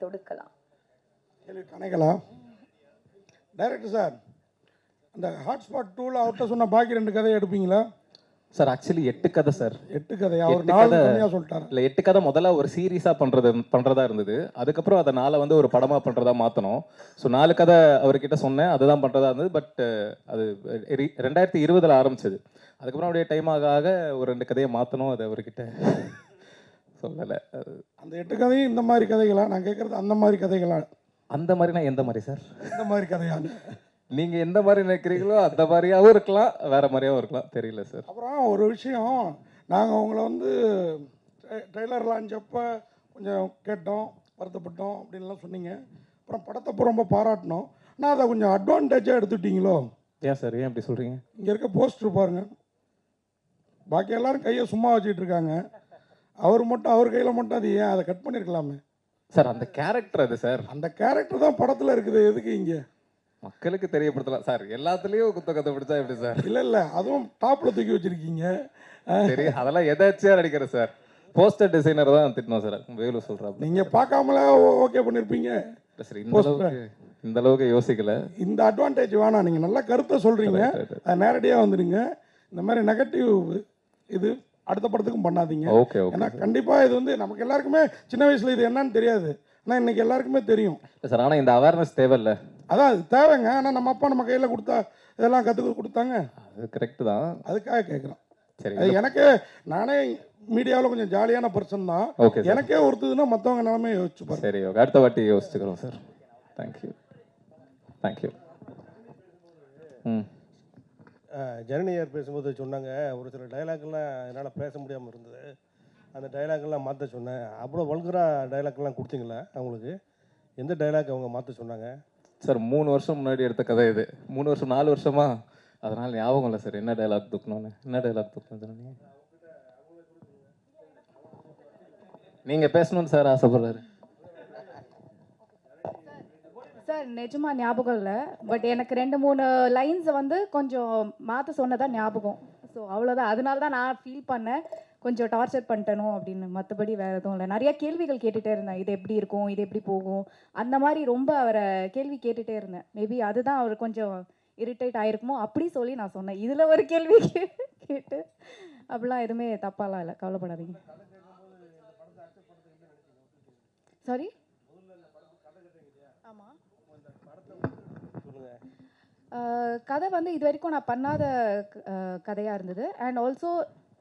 தொடுக்கலாம். கேள்வி கணக்கலாம். Director sir, அந்த hotspot 2ல் அவர்கிட்ட சொன்ன பாக்கி 2 கதையை எடுப்பீங்களா சார்? ஆக்சுவலி 8 கதை சார். 8 கதையா? அவர் 4 கதையாக சொல்லிட்டாரு. இல்லை, 8 கதை முதல்ல ஒரு சீரீஸாக பண்ணுறதா இருந்தது. அதுக்கப்புறம் அதை 4 வந்து ஒரு படமாக பண்ணுறதா மாற்றணும். ஸோ 4 கதை அவர்கிட்ட சொன்னேன், அதுதான் பண்ணுறதா இருந்தது. பட் அது 2020 ஆரம்பிச்சது. அதுக்கப்புறம் அப்படியே டைம் ஆக ஆக ஒரு 2 கதையை மாற்றணும். அது அவர்கிட்ட சொல்லலை. அந்த 8 கதையும் இந்த மாதிரி கதைகளா? நான் கேட்குறது அந்த மாதிரி கதைகளா? அந்த மாதிரினா எந்த மாதிரி சார்? இந்த மாதிரி கதையான்னு நீங்கள் எந்த மாதிரி நினைக்கிறீங்களோ அந்த மாதிரியாகவும் இருக்கலாம், வேற மாதிரியாகவும் இருக்கலாம், தெரியல சார். அப்புறம் ஒரு விஷயம், நாங்கள் உங்களை வந்து ட்ரெய்லர் லான்ச் அப்போ கொஞ்சம் கேட்டோம், வருத்தப்பட்டோம் அப்படின்லாம் சொன்னீங்க. அப்புறம் படத்தை ரொம்ப பாராட்டினோம். ஆனால் அதை கொஞ்சம் அட்வான்டேஜாக எடுத்துட்டீங்களோ? ஏன் சார், ஏன் அப்படி சொல்கிறீங்க? இங்கே இருக்க போஸ்டர் பாருங்க, பாக்கி எல்லாரும் கையை சும்மா வச்சுட்டு இருக்காங்க. அவர் கையில் மட்டும் அது ஏன் அதை கட் பண்ணியிருக்கலாமே சார்? அந்த கேரக்டர் அது சார். அந்த கேரக்டர் தான் படத்தில் இருக்குது. எதுக்கு இங்கே மக்களுக்கு தெரியப்படுத்தலாம் சார். எல்லாத்துலேயும் குத்த கதை பிடிச்சா எப்படி சார்? இல்லை, அதுவும் டாப்பில் தூக்கி வச்சுருக்கீங்க. சரி, அதெல்லாம் எதாச்சியாக நடிக்கிறேன் சார். போஸ்டர் டிசைனர் தான் திட்டணும் சார், வேலு சொல்கிறாங்க. நீங்கள் பார்க்காமலே ஓகே பண்ணியிருப்பீங்க சார். இந்த அளவுக்கு யோசிக்கல. இந்த அட்வான்டேஜ் வேணாம். நீங்கள் நல்ல கருத்தை சொல்கிறீங்க, அது நேரடியாக வந்துடுங்க. இந்த மாதிரி நெகட்டிவ் இது அடுத்த படத்துக்கும் பண்ணாதீங்க. ஓகே. ஏன்னா கண்டிப்பாக இது வந்து நமக்கு எல்லாருக்குமே சின்ன வயசில் இது என்னன்னு தெரியாது, ஆனால் இன்னைக்கு எல்லாருக்குமே தெரியும் சார். ஆனால் இந்த அவேர்னஸ் தேவையில்லை. அதான் அது தேவைங்க. ஆனால் நம்ம அப்பா நம்ம கையில் கொடுத்தா இதெல்லாம் கற்றுக்க கொடுத்தாங்க. அது கரெக்டு தான். அதுக்காக கேட்குறோம். சரி, அது எனக்கு நானே மீடியாவில் கொஞ்சம் ஜாலியான பர்சன் தான். ஓகே. எனக்கே ஒருத்ததுன்னா மற்றவங்க நிலமே யோசிச்சு பாருங்க. சரி, ஓகே. அடுத்த வாட்டி யோசிச்சுக்கிறோம் சார். தேங்க்யூ. ஜனனியார் பேசும்போது சொன்னாங்க, ஒரு சில டைலாக்லாம் என்னால் பேச முடியாமல் இருந்தது. அந்த டைலாக்லாம் மாற்ற சொன்னேன். அவ்வளோ வல்கராக டைலாக்லாம் கொடுத்தீங்களா அவங்களுக்கு? எந்த டைலாக் அவங்க மாற்ற சொன்னாங்க சார்? 3 வருஷம் முன்னாடி எடுத்த கதை இது. 3 வருஷம் 4 வருஷமா, அதனால் ஞாபகம் இல்லை சார் என்ன டைலாக் தூக்கணும்னு. என்ன டைலாக் தூக்கணும் நீங்கள் பேசணும்னு சார் ஆசைப்படுறாரு சார். நிஜமா ஞாபகம் இல்லை, பட் எனக்கு 2-3 லைன்ஸ் வந்து கொஞ்சம் மாற்ற சொன்னதான் ஞாபகம். ஸோ அவ்வளோதான். அதனால தான் நான் ஃபீல் பண்ணேன் கொஞ்சம் டார்ச்சர் பண்ணிட்டனோ அப்படின்னு. மற்றபடி வேறு எதுவும் இல்லை. நிறைய கேள்விகள் கேட்டுகிட்டே இருந்தேன், இது எப்படி இருக்கும், இது எப்படி போகும், அந்த மாதிரி ரொம்ப அவரை கேள்வி கேட்டுகிட்டே இருந்தேன். மேபி அதுதான் அவர் கொஞ்சம் இரிட்டேட் ஆகிருக்குமோ அப்படி சொல்லி நான் சொன்னேன். இதில் ஒரு கேள்வி கேட்டு அப்படிலாம் எதுவுமே தப்பாலாம் இல்லை, கவலைப்படாதீங்க. சாரி. ஆமாம், கதை வந்து இது வரைக்கும் நான் பண்ணாத கதையாக இருந்தது. அண்ட் ஆல்சோ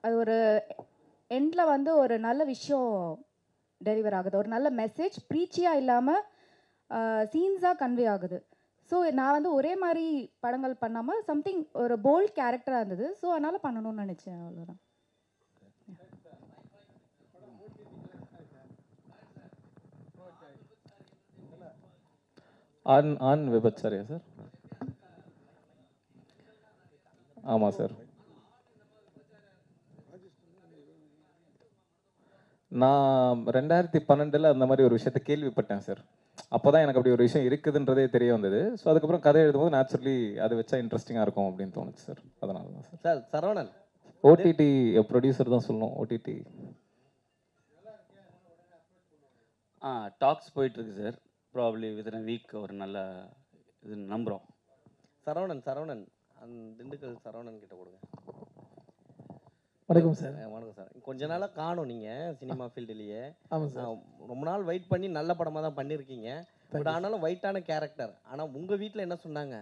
அது ஒரு எண்டில் வந்து ஒரு நல்ல விஷயம் டெலிவர் ஆகுது, ஒரு நல்ல மெசேஜ், ப்ரீச்சியாக இல்லாமல் சீன்ஸாக கன்வே ஆகுது. ஸோ நான் வந்து ஒரே மாதிரி படங்கள் பண்ணாமல் சம்திங் ஒரு போல்ட் கேரக்டராக இருந்தது. ஸோ அதனால் பண்ணணும்னு நினச்சேன், அவ்வளோதான். ஆன் விபச்சாரியா சார்? ஆமாம் சார். நான் 2012 அந்த மாதிரி ஒரு விஷயத்தை கேள்விப்பட்டேன் சார். அப்போ தான் எனக்கு அப்படி ஒரு விஷயம் இருக்குதுன்றதே தெரிய வந்தது. ஸோ அதுக்கப்புறம் கதை எழுதும்போது நேச்சுரலி அது வச்சா இன்ட்ரெஸ்டிங்காக இருக்கும் அப்படின்னு தோணுச்சு சார். அதனால தான் sir. Sir Saravanan OTT producer தான் சொல்லணும். ஓடிடி டாக்ஸ் போயிட்டுருக்கு சார். ப்ராப்ளி வித்தின் வீக் ஒரு நல்ல இது நம்புகிறோம். சரவணன் அந்த திண்டுக்கல் சரவணன் கிட்ட கொடுங்க. வணக்கம் சார். வணக்கம் சார். கொஞ்ச நாளாக காணும் நீங்கள் சினிமா ஃபீல்டுலேயே. ஆமாம் சார். ரொம்ப நாள் வெயிட் பண்ணி நல்ல படமாக தான் பண்ணியிருக்கீங்க. பட் ஆனாலும் வெயிட்டான கேரக்டர். ஆனால் உங்கள் வீட்டில் என்ன சொன்னாங்க?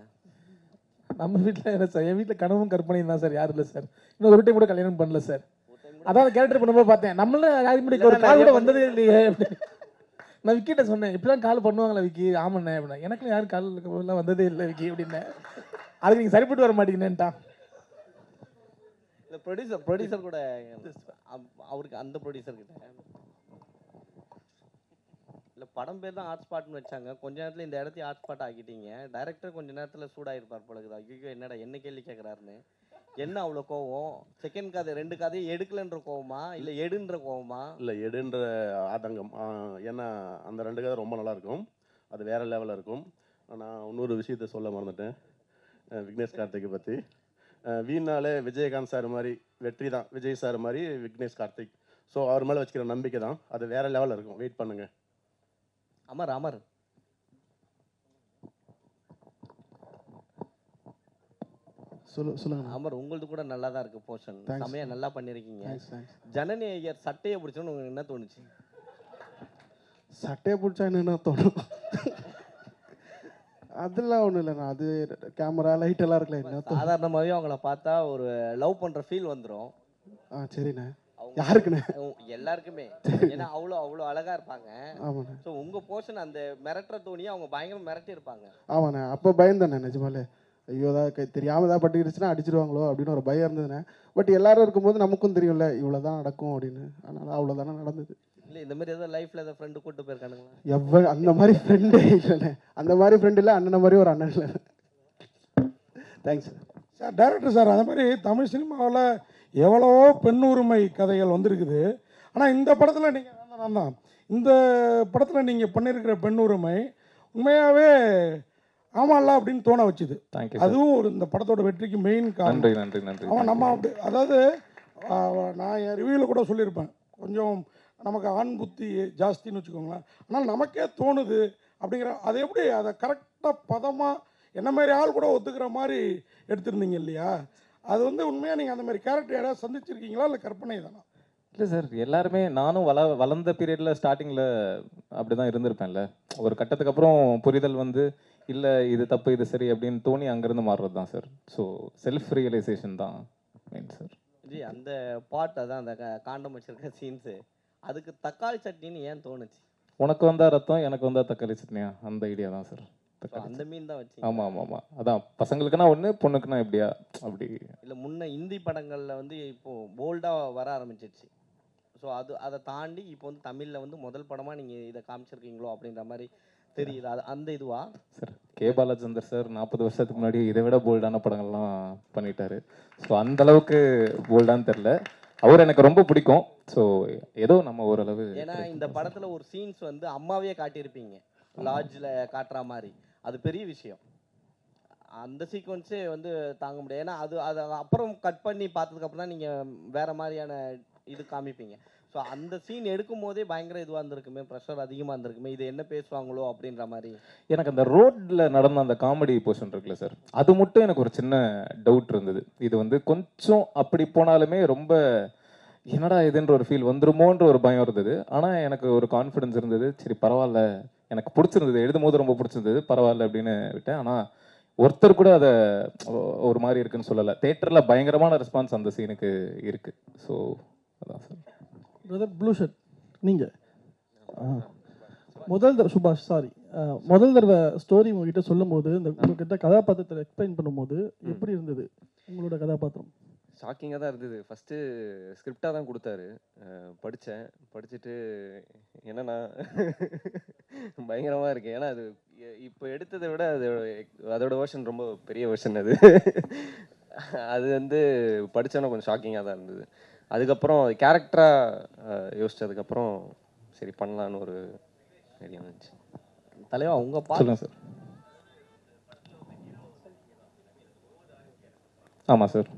நம்ம வீட்டில் என்ன சார், என் வீட்டில் கனவும் கற்பனையும் தான் சார். யாரும் இல்லை சார். இன்னும் ஒரு டைம் கூட கல்யாணம் பண்ணல சார். அதான் கேரக்டர் பண்ணும்போது பார்த்தேன், நம்மளும் யாரும் ஒரு கால் கூட வந்ததே இல்லையே. நான் விக்கிட்ட சொன்னேன், இப்படிலாம் கால் பண்ணுவாங்களா விக்கி? ஆமாண்ணே அப்படின்னா. எனக்குலாம் யாரும் கால் வந்ததே இல்லை விக்கி அப்படின்னேன். அதுக்கு நீங்கள் சரிப்பட்டு வர மாட்டீங்கன்னுட்டான். இந்த ப்ரொடியூசர் கூட அவருக்கு அந்த ப்ரொடியூசர் கிட்ட இல்லை படம் பேர் தான் ஹாட்ஸ்பாட்னு வச்சாங்க. கொஞ்ச நேரத்தில் இந்த இடத்தையும் ஹாட்ஸ்பாட் ஆக்கிட்டீங்க. டைரக்டர் கொஞ்ச நேரத்தில் சூடாயிருப்பார் போல இருக்குது. ஐயோ என்னடா என்ன கேள்வி கேட்குறாருன்னு. என்ன அவ்வளோ கோவம்? செகண்ட் கதை 2 கதையும் எடுக்கலன்ற கோவமா இல்லை எடுன்ற கோவமா? இல்லை எடுன்ற ஆதங்கம். ஏன்னா அந்த 2 கதை ரொம்ப நல்லாயிருக்கும், அது வேறு லெவலில் இருக்கும். நான் இன்னொரு விஷயத்த சொல்ல மறந்துட்டேன் விக்னேஷ் கார்த்திகை பற்றி. வீணாலே விஜயகாந்த் சார் மாதிரி வெற்றி தான், விஜய் சார் மாதிரி விக்னேஷ் கார்த்திக். ஸோ அவர் மேலே வச்சுக்கிற நம்பிக்கை தான், அது வேறு லெவலில் இருக்கும். வெயிட் பண்ணுங்கள். அமர் அமர் சொல்லுங்க. அமர் உங்களது கூட நல்லா தான் இருக்கு போர்ஷன். Thanks. செமையா நல்லா பண்ணிருக்கீங்க. தேங்க்ஸ். ஜனனி ஐயர் சட்டையை பிடிச்சோன்னு உங்களுக்கு என்ன தோணுச்சு? சட்டையை பிடிச்சா என்ன தோணும்? அதெல்லாம் ஒன்றும் இல்லைண்ணா. அது கேமரா லைட் எல்லாம் இருக்குல்ல, என்ன தோணும்? சாதாரணமாகவே அவங்கள பார்த்தா ஒரு லவ் பண்ற ஃபீல் வந்துடும். சரிண்ணே. யாருக்குண்ணே? எல்லாருக்குமே. ஏன்னா அவ்வளோ அழகா இருப்பாங்க. ஆமாண்ணே. ஸோ உங்க போர்ஷன் அந்த மிரட்டுற தோணியை அவங்க பயங்கரம் மிரட்டி இருப்பாங்க. ஆமாண்ணே. அப்போ பயந்தண்ணே நிஜமாலே. ஐயோ ஏதாவது தெரியாமல் ஏதாவது பட்டுக்கிடுச்சுன்னா அடிச்சிருவாங்களோ அப்படின்னு ஒரு பயம் இருந்ததுண்ணே. பட் எல்லாரும் இருக்கும்போது நமக்கும் தெரியும்ல இவ்வளோதான் நடக்கும் அப்படின்னு. அதனால அவ்வளோதானே நடந்தது. இல்லை இந்த மாதிரி ஏதாவது லைஃப்ல ஏதாவது ஃப்ரெண்டு கூட்டு போயிருக்கானுங்களா? அந்த மாதிரி ஃப்ரெண்டே இல்லைண்ணே. அந்த மாதிரி ஃப்ரெண்ட் இல்லை, அண்ணனை மாதிரி ஒரு அண்ணன் இல்லை. Thanks sir. டைரக்டர் சார், அந்த மாதிரி தமிழ் சினிமாவில் எவ்வளவோ பெண் உரிமை கதைகள் வந்திருக்குது. ஆனால் இந்த படத்தில் நீங்கள் நான் தான் இந்த படத்தில் நீங்கள் பண்ணியிருக்கிற பெண் உரிமை உண்மையாகவே ஆமாம்ல அப்படின்னு தோண வச்சுது. தேங்க்யூ. அதுவும் ஒரு இந்த படத்தோட வெற்றிக்கு மெயின் நன்றி காரணம். நன்றி நன்றி. அவன் நம்ம அப்படி அதாவது நான் என் ரிவ்யூவில் கூட சொல்லியிருப்பேன், கொஞ்சம் நமக்கு ஆண் புத்தி ஜாஸ்தின்னு வச்சுக்கோங்களேன். ஆனால் நமக்கே தோணுது அப்படிங்கிற அதை எப்படி அதை கரெக்டாக பதமாக என்ன மாதிரி ஆள் கூட ஒத்துக்கிற மாதிரி எடுத்திருந்தீங்க இல்லையா? அது வந்து உண்மையாக நீங்கள் அந்த மாதிரி கேரக்டர் யாராவது சந்திச்சிருக்கீங்களா இல்லை கற்பனை தானா? இல்லை சார், எல்லாருமே நானும் வளர்ந்த பீரியடில் ஸ்டார்டிங்கில் அப்படி தான் இருந்திருப்பேன்ல. ஒரு கட்டத்துக்கு அப்புறம் புரிதல் வந்து இல்லை இது தப்பு இது சரி அப்படின்னு தோணி அங்கேருந்து மாறுறது தான் சார். ஸோ செல்ஃப் ரியலைசேஷன் தான் மெயின் சார். ஜி அந்த பாட் அதான் அந்த காண்டம் வச்சிருக்க சீன்ஸு, அதுக்கு தக்காளி சட்னின்னு ஏன் தோணுச்சு? உனக்கு வந்தா ரத்தம் எனக்கு வந்தா தக்காளி சட்னியா, அந்த ஐடியா தான் சார். அந்த மீன் தான் வச்சு. ஆமாம் ஆமாம் ஆமாம். அதான் பசங்களுக்குன்னா ஒன்று, பொண்ணுக்குன்னா எப்படியா அப்படி. இல்லை முன்ன இந்தி படங்களில் வந்து இப்போது போல்டாக வர ஆரம்பிச்சிருச்சு. ஸோ அதை தாண்டி இப்போ வந்து தமிழில் வந்து முதல் படமாக நீங்கள் இதை காமிச்சிருக்கீங்களோ அப்படின்ற மாதிரி தெரியுது. அது அந்த இதுவா சார்? கே பாலச்சந்தர் சார் 40 வருஷத்துக்கு முன்னாடி இதை விட போல்டான படங்கள்லாம் பண்ணிட்டாரு. ஸோ அந்த அளவுக்கு போல்டான்னு தெரில. அவர் எனக்கு ரொம்ப பிடிக்கும். ஸோ ஏதோ நம்ம ஓரளவு. ஏன்னா இந்த படத்தில் ஒரு சீன்ஸ் வந்து அம்மாவே காட்டியிருப்பீங்க, லாட்ஜில் காட்டுற மாதிரி. அது பெரிய விஷயம். அந்த சீக்வன்ஸே வந்து தாங்க முடியாது. ஏன்னா அது அப்புறம் கட் பண்ணி பார்த்ததுக்கப்புறம் தான் நீங்கள் வேறு மாதிரியான இது காமிப்பீங்க. ஸோ அந்த சீன் எடுக்கும் போதே பயங்கர இதுவாக இருந்திருக்குமே, ப்ரெஷர் அதிகமாக இருந்திருக்குமே, இது என்ன பேசுவாங்களோ அப்படின்ற மாதிரி. எனக்கு அந்த ரோட்ல நடந்த அந்த காமெடி போர்ஷன் இருக்குல்ல சார், அது மட்டும் எனக்கு ஒரு சின்ன டவுட் இருந்தது. இது வந்து கொஞ்சம் அப்படி போனாலுமே ரொம்ப என்னடா இதுன்ற ஒரு ஃபீல் வந்துருமோன்ற ஒரு பயம் இருந்தது. ஆனால் எனக்கு ஒரு கான்ஃபிடன்ஸ் இருந்தது. சரி பரவாயில்ல, எனக்கு பிடிச்சிருந்தது, எழுதும் போது ரொம்ப பிடிச்சிருந்தது, பரவாயில்ல அப்படின்னு விட்டேன். ஆனால் ஒருத்தர் கூட அதை ஒரு மாதிரி இருக்குன்னு சொல்லலை. தேட்டரில் பயங்கரமான ரெஸ்பான்ஸ் அந்த சீனுக்கு இருக்கு. ஸோ அதான் சார். பிரதர் ப்ளூ ஷர்ட், நீங்கள் முதல் தடவை சுபாஷ் சாரி முதல் தடவை ஸ்டோரி உங்ககிட்ட சொல்லும் போது இந்த உங்ககிட்ட கதாபாத்திரத்தை எக்ஸ்பிளைன் பண்ணும்போது எப்படி இருந்தது உங்களோட கதாபாத்திரம்? ஷாக்கிங்காக தான் இருந்தது. ஃபஸ்ட்டு ஸ்கிரிப்டாக தான் கொடுத்தாரு, படிச்சுட்டு என்னன்னா பயங்கரமாக இருக்குது. ஏன்னா அது இப்போ எடுத்ததை விட அதோட வெர்ஷன் ரொம்ப பெரிய வெர்ஷன். அது வந்து படித்தோன்னா கொஞ்சம் ஷாக்கிங்காக தான் இருந்தது. அதுக்கப்புறம் கேரக்டராக யோசிச்சதுக்கப்புறம் சரி பண்ணலான்னு ஒரு ஐடியா வந்துச்சு. தலைவா உங்கள் சொல்லுங்கள் சார். ஆமாம் சார்.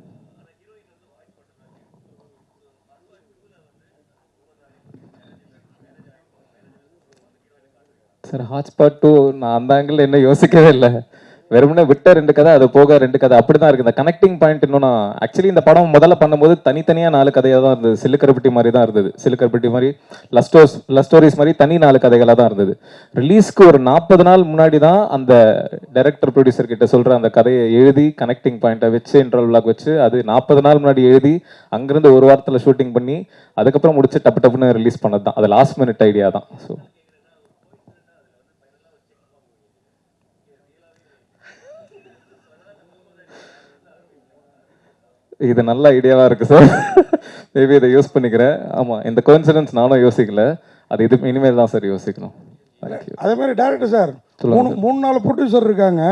சார் ஹாட்ஸ்பாட் 2 நான் அந்த ஆங்கிள் என்ன யோசிக்கவே இல்லை. வெறுமனே விட்ட 2 கதை, அது போக 2 கதை, அப்படி தான் இருக்குது. இந்த கனெக்டிங் பாயிண்ட் இன்னும் நான் ஆக்சுவலி இந்த படம் முதல்ல பண்ணும்போது தனித்தனியாக 4 கதையாக தான் இருந்தது. சிலுக்கருப்பட்டி மாதிரி தான் இருந்தது. சிலுக்கருப்பட்டி மாதிரி லவ் ஸ்டோரிஸ் மாதிரி தனி 4 கதைகளாக தான் இருந்தது. ரிலீஸ்க்கு ஒரு 40 நாள் முன்னாடி தான் அந்த டைரக்டர் ப்ரொடியூசர் கிட்ட சொல்கிற அந்த கதையை எழுதி கனெக்டிங் பாயிண்ட்டை வச்சு இன்டர்வல் பிளாக் வச்சு அது 40 நாள் முன்னாடி எழுதி அங்கேருந்து ஒரு வாரத்தில் ஷூட்டிங் பண்ணி அதுக்கப்புறம் முடிச்சு டப்புன்னு ரிலீஸ் பண்ணது தான். அது லாஸ்ட் மினிட் ஐடியா தான். ஸோ இது நல்ல ஐடியாவாக இருக்குது சார். மேபி இதை யூஸ் பண்ணிக்கிறேன். ஆமாம், இந்த கோயின்சிடன்ஸ் நானும் யோசிக்கல. அது இது இனிமேல் தான் சார் யோசிக்கணும். அதே மாதிரி டேரக்டர் சார், 3-4 ப்ரொடியூசர் இருக்காங்க.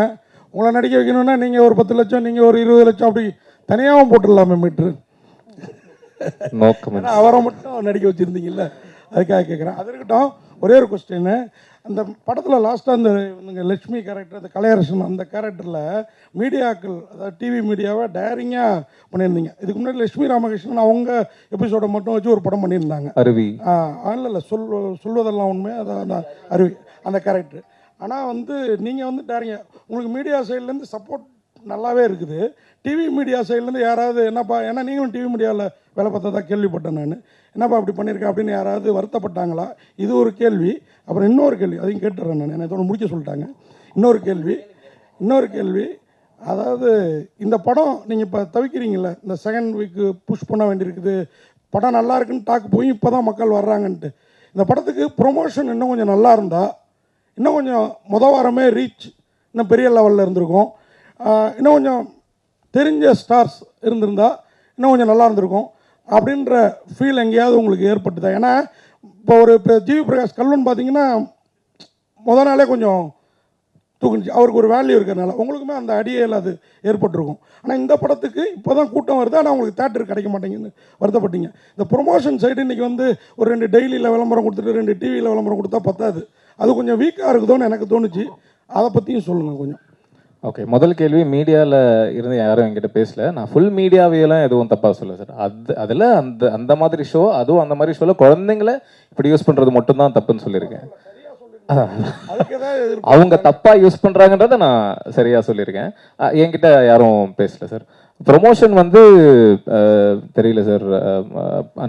உங்களை நடிக்க வைக்கணும்னா நீங்கள் ஒரு 10 லட்சம், நீங்கள் ஒரு 20 லட்சம் அப்படி தனியாகவும் போட்டுடலாமே மீட்ரு. நோக்கம் அவரை மட்டும் நடிக்க வச்சுருந்தீங்கல்ல, அதுக்காக கேட்குறேன். அது இருக்கட்டும், ஒரே ஒரு கொஸ்டின். அந்த படத்தில் லாஸ்ட்டாக அந்த லட்சுமி கேரக்டர், அந்த கலையரசன், அந்த கேரக்டரில் மீடியாக்கள், அதாவது டிவி மீடியாவை டேரிங்காக பண்ணியிருந்தீங்க. இதுக்கு முன்னாடி லட்சுமி ராமகிருஷ்ணன் அவங்க எபிசோடை மட்டும் வச்சு ஒரு படம் பண்ணியிருந்தாங்க, அருவி. இல்லை சொல்வதெல்லாம் உண்மை, அதான் அந்த அருவி அந்த கேரக்டர். ஆனால் நீங்கள் டேரிங்க, உங்களுக்கு மீடியா சைட்லேருந்து சப்போர்ட் நல்லாவே இருக்குது. டிவி மீடியா சைட்லேருந்து யாராவது என்னப்பா, ஏன்னா நீங்களும் டிவி மீடியாவில் வேலை பார்த்ததா கேள்விப்பட்டேன் நான், என்னப்பா அப்படி பண்ணியிருக்கேன் அப்படின்னு யாராவது வருத்தப்பட்டாங்களா? இது ஒரு கேள்வி. அப்புறம் இன்னொரு கேள்வி, அதையும் கேட்டுறேன் நான், என்னை இதோட முடிக்க சொல்லிட்டாங்க. இன்னொரு கேள்வி, அதாவது இந்த படம் நீங்கள் இப்போ தவிக்கிறீங்களே, இந்த செகண்ட் வீக்கு புஷ் பண்ண வேண்டியிருக்குது, படம் நல்லா இருக்குன்னு டாக் போய் இப்போ தான் மக்கள் வர்றாங்கன்ட்டு. இந்த படத்துக்கு ப்ரொமோஷன் இன்னும் கொஞ்சம் நல்லா இருந்தால், இன்னும் கொஞ்சம் வாரமே ரீச் இன்னும் பெரிய லெவலில் இருந்திருக்கும். இன்னும் கொஞ்சம் தெரிஞ்ச ஸ்டார்ஸ் இருந்திருந்தால் இன்னும் கொஞ்சம் நல்லா இருந்திருக்கும் அப்படின்ற ஃபீல் எங்கேயாவது உங்களுக்கு ஏற்பட்டுதா? ஏன்னா இப்போ ஜிவி பிரகாஷ் கல்லுன்னு பார்த்தீங்கன்னா நாளே கொஞ்சம் தூக்குச்சு, அவருக்கு ஒரு வேல்யூ இருக்கிறதுனால உங்களுக்குமே அந்த அடியில் அது ஏற்பட்டிருக்கும். ஆனால் இந்த படத்துக்கு இப்போ தான் கூட்டம் வருது, ஆனால் உங்களுக்கு தேட்டர் கிடைக்க மாட்டேங்குன்னு வருத்தப்பட்டீங்க. இந்த ப்ரொமோஷன் சைடு இன்றைக்கி ஒரு 2 டெய்லியில் விளம்பரம் கொடுத்துட்டு 2 டிவியில் விளம்பரம் கொடுத்தா பத்தாது, அது கொஞ்சம் வீக்காக இருக்குதோன்னு எனக்கு தோணுச்சு. அதை பற்றியும் சொல்லுங்கள் கொஞ்சம். ஓகே, முதல் கேள்வி, மீடியாவில் இருந்து யாரும் என்கிட்ட பேசல. நான் ஃபுல் மீடியாவையெல்லாம் எதுவும் தப்பாக சொல்ல சார். அதில் அந்த மாதிரி ஷோ, அதுவும் அந்த மாதிரி ஷோவில் குழந்தைங்கள இப்படி யூஸ் பண்ணுறது மட்டும்தான் தப்புன்னு சொல்லியிருக்கேன். அவங்க தப்பாக யூஸ் பண்ணுறாங்கன்றத நான் சரியாக சொல்லியிருக்கேன். என்கிட்ட யாரும் பேசல சார். ப்ரொமோஷன் தெரியல சார்,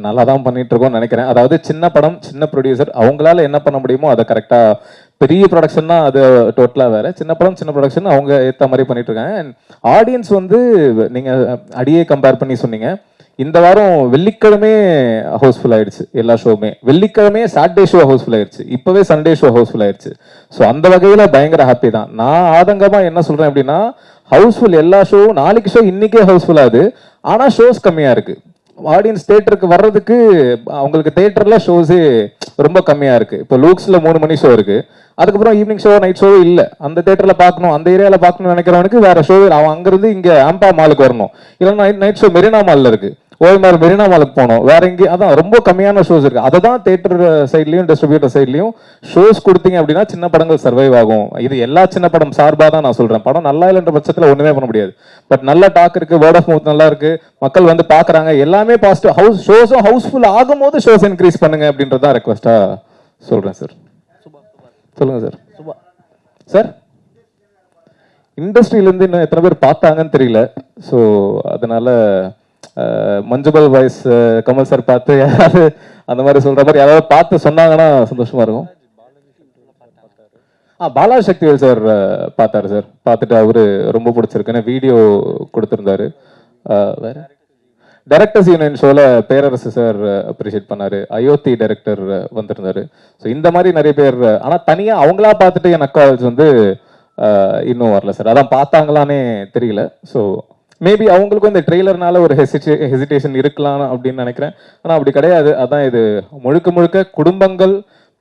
நல்லா தான் பண்ணிட்டு இருக்கோம்னு நினைக்கிறேன். அதாவது சின்ன படம், சின்ன ப்ரொடியூசர், அவங்களால என்ன பண்ண முடியுமோ அதை கரெக்டாக, பெரிய ப்ரொடக்ஷன்னா அது டோட்டலாக வேறு, சின்ன படம் சின்ன ப்ரொடக்ஷன் அவங்க ஏற்ற மாதிரி பண்ணிட்டு இருக்காங்க. அண்ட் ஆடியன்ஸ் நீங்கள் அடியே கம்பேர் பண்ணி சொன்னீங்க, இந்த வாரம் வெள்ளிக்கிழமே ஹவுஸ்ஃபுல் ஆயிடுச்சு எல்லா ஷோவுமே. வெள்ளிக்கிழமே சாட்டர்டே ஷோ ஹவுஸ்ஃபுல் ஆயிடுச்சு, இப்போவே சண்டே ஷோ ஹவுஸ்ஃபுல் ஆயிடுச்சு. ஸோ அந்த வகையில் பயங்கர ஹாப்பி தான். நான் ஆதங்கமாக என்ன சொல்கிறேன் அப்படின்னா, ஹவுஸ்ஃபுல் எல்லா ஷோவும், நாளைக்கு ஷோ இன்னைக்கே ஹவுஸ்ஃபுல் ஆகுது, ஆனால் ஷோஸ் கம்மியாக இருக்குது. ஆடியன்ஸ் தேட்டருக்கு வர்றதுக்கு அவங்களுக்கு தேட்டரில் ஷோஸே ரொம்ப கம்மியாக இருக்குது. இப்போ லூக்ஸில் 3 மணி ஷோ இருக்குது, அதுக்கப்புறம் ஈவினிங் ஷோ நைட் ஷோ இல்லை. அந்த தேட்டரில் பார்க்கணும், அந்த ஏரியாவில் பார்க்கணும்னு நினைக்கிறவனுக்கு வேற ஷோ, அவன் அங்கேருந்து இங்கே ஆம்பா மாலுக்கு வரணும், இல்லைன்னா நைட் ஷோ மெரினா மாலில் இருக்குது, ஓய்மார் மெரினா மாலுக்கு போகணும், வேற எங்கேயும். அதான் ரொம்ப கம்மியான ஷோஸ் இருக்குது. அதை தான் தேட்டர் சைட்லையும் டிஸ்ட்ரிபியூட்டர் சைட்லையும் ஷோஸ் கொடுத்தீங்க அப்படின்னா சின்ன படங்கள் சர்வைவ் ஆகும். இது எல்லா சின்ன படம் சார்பாக தான் நான் சொல்கிறேன். படம் நல்லா இல்லைன்ற பட்சத்தில் ஒன்றுமே பண்ண முடியாது. பட் நல்ல டாக் இருக்குது, வேர்ட் ஆஃப் மவுத் நல்லா இருக்குது, மக்கள் பார்க்குறாங்க, எல்லாமே பாசிட்டிவ். ஷோஸும் ஹவுஸ்ஃபுல் ஆகும்போது ஷோஸ் இன்க்ரீஸ் பண்ணுங்க அப்படின்றதான் ரெக்வஸ்ட்டாக சொல்கிறேன் சார். சொல்லுங்கள் சார். சார், இண்டஸ்ட்ரியிலேருந்து இன்னும் எத்தனை பேர் பார்த்தாங்கன்னு தெரியல. ஸோ அதனால மஞ்சுபல் வாய்ஸ் கமல் சார் பார்த்து யாராவது அந்த மாதிரி சொல்கிற மாதிரி யாராவது பார்த்து சொன்னாங்கன்னா சந்தோஷமாக இருக்கும். பாலா சக்திவேல் சார் பார்த்தாரு சார். பார்த்துட்டு அவரு ரொம்ப பிடிச்சிருக்குன்னு வீடியோ கொடுத்துருந்தாரு. வேற டைரக்டர்ஸ் யூனியன் ஷோவில் பேரரசு சார் அப்ரிஷியேட் பண்ணாரு. அயோத்தி டைரக்டர் வந்திருந்தாரு. ஸோ இந்த மாதிரி நிறைய பேர், ஆனால் தனியாக அவங்களா பார்த்துட்டு என் அக்கால்ஸ் இன்னும் வரல சார். அதான் பார்த்தாங்களானே தெரியல. ஸோ மேபி அவங்களுக்கும் இந்த ட்ரெய்லர்னால ஒரு ஹெசிடேஷன் இருக்கலாம் அப்படின்னு நினைக்கிறேன். ஆனால் அப்படி கிடையாது. அதான் இது முழுக்க முழுக்க குடும்பங்கள்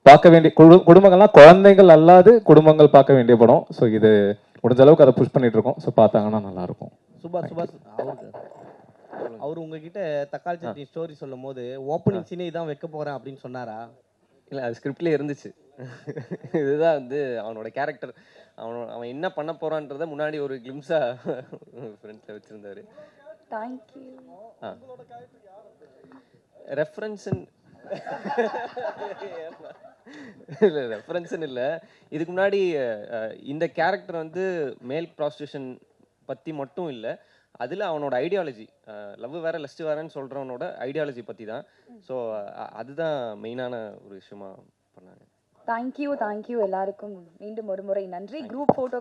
பார்க்க வேண்டிய, குடும்பங்கள்லாம் குழந்தைகள் அல்லாது குடும்பங்கள் பார்க்க வேண்டிய படம். ஸோ இது முடிஞ்ச அளவுக்கு அதை புஷ் பண்ணிட்டு இருக்கோம். ஸோ பார்த்தாங்கன்னா நல்லா இருக்கும். சுபாஷ் அவர் உங்ககிட்ட தக்காளி சட்னி ஸ்டோரி சொல்லும் போது ஓப்பனிங் சீனே இதான் வைக்க போறேன் அப்படின்னு சொன்னாரா? இல்லை, அது ஸ்கிரிப்ட்லேயே இருந்துச்சு. இதுதான் அவனோட கேரக்டர், அவன் என்ன பண்ண போறான்றத முன்னாடி ஒரு கிளிம்ஸா ஃப்ரெண்ட்ல வச்சிருந்தாரு. தேங்க்யூ. ரெஃபரன்ஸ் இல்லை, ரெஃபரன்ஸ் இல்லை. இதுக்கு முன்னாடி இந்த கேரக்டர் மேல் ப்ராஸ்டியூஷன் பற்றி மட்டும் இல்லை, அதில் அவனோட ஐடியாலஜி, லவ் வேற லஸ்ட் வேறன்னு சொல்கிறவனோட ஐடியாலஜி பற்றி தான். ஸோ அதுதான் மெயினான ஒரு விஷயமா பண்ணாங்க. தேங்க்யூ எல்லாருக்கும் மீண்டும் ஒரு முறை நன்றி. Group photo